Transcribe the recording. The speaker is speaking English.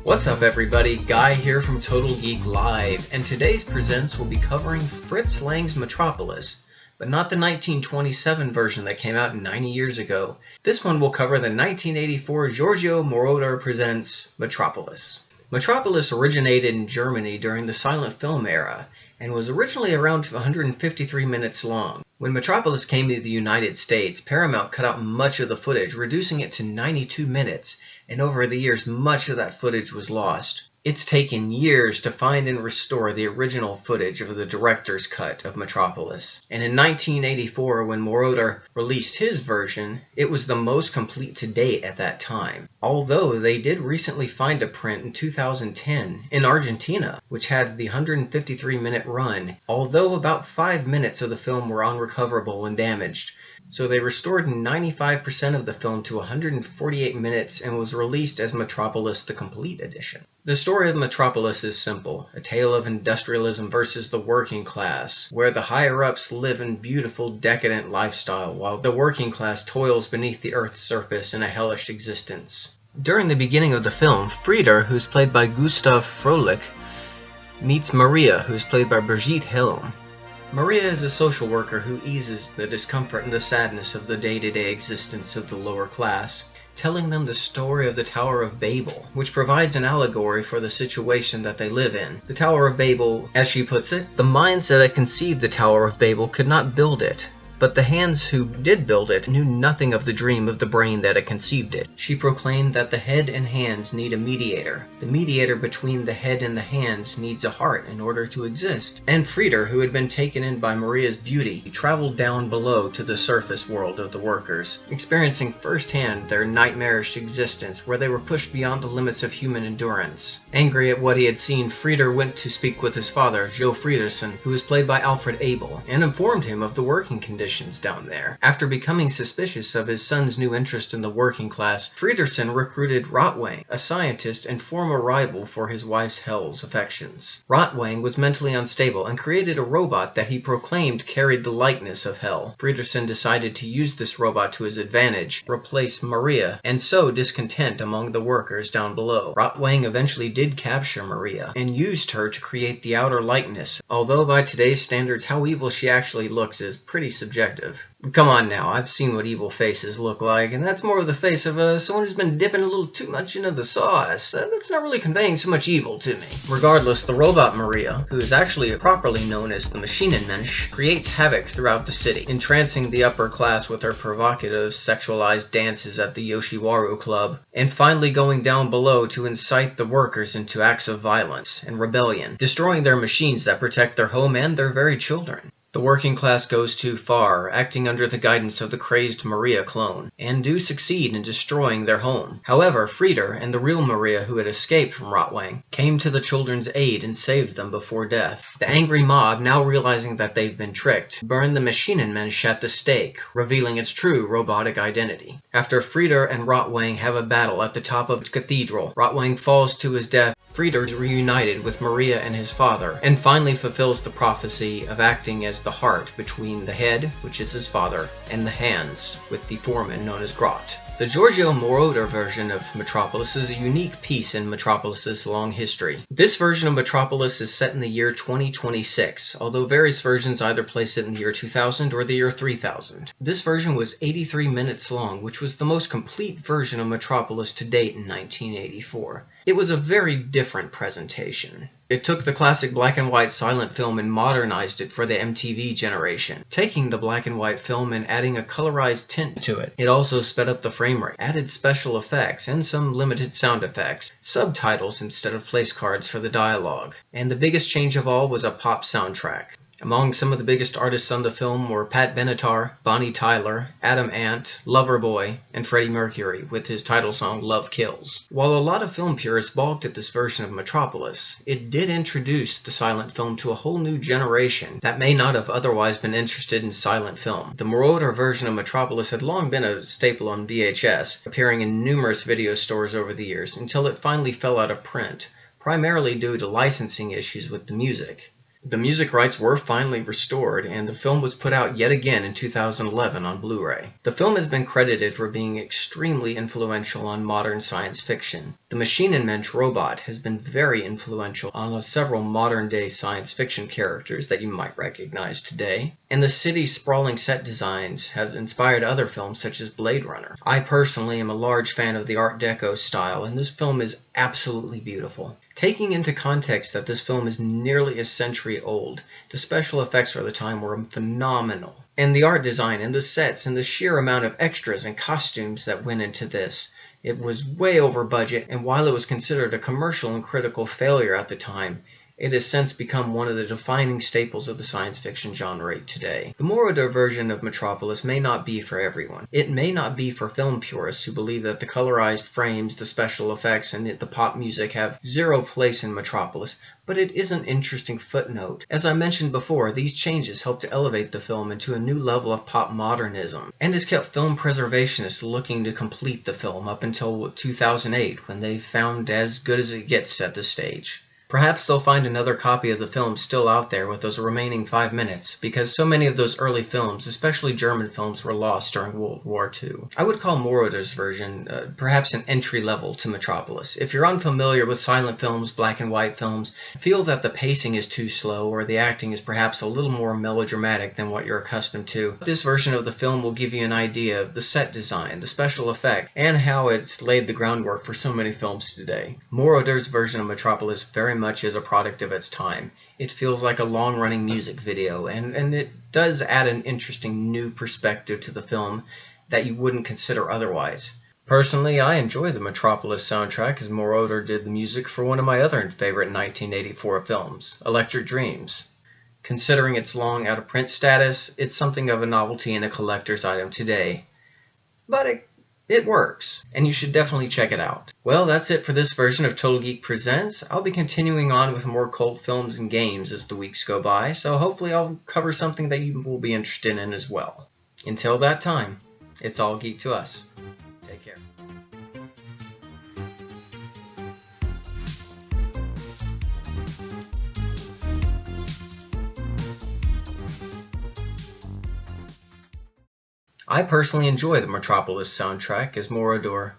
What's up everybody, Guy here from Total Geek Live, and today's presents will be covering Fritz Lang's Metropolis, but not the 1927 version that came out 90 years ago. This one will cover the 1984 Giorgio Moroder presents Metropolis. Metropolis originated in Germany during the silent film era, and was originally around 153 minutes long. When Metropolis came to the United States, Paramount cut out much of the footage, reducing it to 92 minutes, and over the years much of that footage was lost. It's taken years to find and restore the original footage of the director's cut of Metropolis. And in 1984, when Moroder released his version, it was the most complete to date at that time. Although they did recently find a print in 2010 in Argentina, which had the 153-minute run, although about 5 minutes of the film were unrecoverable and damaged. So they restored 95% of the film to 148 minutes and was released as Metropolis the Complete Edition. The story of Metropolis is simple, a tale of industrialism versus the working class, where the higher-ups live in beautiful, decadent lifestyle, while the working class toils beneath the Earth's surface in a hellish existence. During the beginning of the film, Frieder, who's played by Gustav Froelich, meets Maria, who's played by Brigitte Helm. Maria is a social worker who eases the discomfort and the sadness of the day-to-day existence of the lower class, telling them the story of the Tower of Babel, which provides an allegory for the situation that they live in. The Tower of Babel, as she puts it, the minds that had conceived the Tower of Babel could not build it, but the hands who did build it knew nothing of the dream of the brain that had conceived it. She proclaimed that the head and hands need a mediator. The mediator between the head and the hands needs a heart in order to exist. And Frieder, who had been taken in by Maria's beauty, traveled down below to the surface world of the workers, experiencing firsthand their nightmarish existence where they were pushed beyond the limits of human endurance. Angry at what he had seen, Frieder went to speak with his father, Joe Friederson, who was played by Alfred Abel, and informed him of the working conditions down there. After becoming suspicious of his son's new interest in the working class, Friederson recruited Rotwang, a scientist and former rival for his wife's Hell's affections. Rotwang was mentally unstable and created a robot that he proclaimed carried the likeness of Hell. Friederson decided to use this robot to his advantage, replace Maria, and sow discontent among the workers down below. Rotwang eventually did capture Maria and used her to create the outer likeness, although by today's standards how evil she actually looks is pretty subjective. Come on now, I've seen what evil faces look like, and that's more of the face of someone who's been dipping a little too much into the sauce. That's not really conveying so much evil to me. Regardless, the robot Maria, who is actually properly known as the Maschinenmensch, creates havoc throughout the city, entrancing the upper class with her provocative, sexualized dances at the Yoshiwaru Club, and finally going down below to incite the workers into acts of violence and rebellion, destroying their machines that protect their home and their very children. The working class goes too far, acting under the guidance of the crazed Maria clone, and do succeed in destroying their home. However, Frieder and the real Maria who had escaped from Rotwang came to the children's aid and saved them before death. The angry mob, now realizing that they've been tricked, burn the Maschinenmensch at the stake, revealing its true robotic identity. After Frieder and Rotwang have a battle at the top of a cathedral, Rotwang falls to his death. Frieder is reunited with Maria and his father, and finally fulfills the prophecy of acting as the heart between the head, which is his father, and the hands, with the foreman known as Grot. The Giorgio Moroder version of Metropolis is a unique piece in Metropolis' long history. This version of Metropolis is set in the year 2026, although various versions either place it in the year 2000 or the year 3000. This version was 83 minutes long, which was the most complete version of Metropolis to date in 1984. It was a very different presentation. It took the classic black and white silent film and modernized it for the MTV generation, taking the black and white film and adding a colorized tint to it. It also sped up the frame rate, added special effects and some limited sound effects, subtitles instead of place cards for the dialogue, and the biggest change of all was a pop soundtrack. Among some of the biggest artists on the film were Pat Benatar, Bonnie Tyler, Adam Ant, Loverboy, and Freddie Mercury with his title song Love Kills. While a lot of film purists balked at this version of Metropolis, it did introduce the silent film to a whole new generation that may not have otherwise been interested in silent film. The Moroder version of Metropolis had long been a staple on VHS, appearing in numerous video stores over the years, until it finally fell out of print, primarily due to licensing issues with the music. The music rights were finally restored, and the film was put out yet again in 2011 on Blu-ray. The film has been credited for being extremely influential on modern science fiction. The Maschinenmensch robot has been very influential on several modern-day science fiction characters that you might recognize today, and the city's sprawling set designs have inspired other films such as Blade Runner. I personally am a large fan of the Art Deco style, and this film is absolutely beautiful. Taking into context that this film is nearly a century old, the special effects for the time were phenomenal. And the art design and the sets and the sheer amount of extras and costumes that went into this, it was way over budget, and while it was considered a commercial and critical failure at the time, it has since become one of the defining staples of the science fiction genre today. The Moroder version of Metropolis may not be for everyone. It may not be for film purists who believe that the colorized frames, the special effects, and the pop music have zero place in Metropolis, but it is an interesting footnote. As I mentioned before, these changes help to elevate the film into a new level of pop modernism, and has kept film preservationists looking to complete the film up until 2008, when they found as good as it gets at this stage. Perhaps they'll find another copy of the film still out there with those remaining 5 minutes, because so many of those early films, especially German films, were lost during World War II. I would call Moroder's version perhaps an entry level to Metropolis. If you're unfamiliar with silent films, black and white films, feel that the pacing is too slow or the acting is perhaps a little more melodramatic than what you're accustomed to, this version of the film will give you an idea of the set design, the special effect, and how it's laid the groundwork for so many films today. Moroder's version of Metropolis very much is a product of its time. It feels like a long-running music video, and it does add an interesting new perspective to the film that you wouldn't consider otherwise. Personally, I enjoy the Metropolis soundtrack as Moroder did the music for one of my other favorite 1984 films, Electric Dreams. Considering its long out-of-print status, it's something of a novelty and a collector's item today. But it works, and you should definitely check it out. Well, that's it for this version of Total Geek Presents. I'll be continuing on with more cult films and games as the weeks go by, so hopefully I'll cover something that you will be interested in as well. Until that time, it's all geek to us. Take care. I personally enjoy the Metropolis soundtrack as Moroder.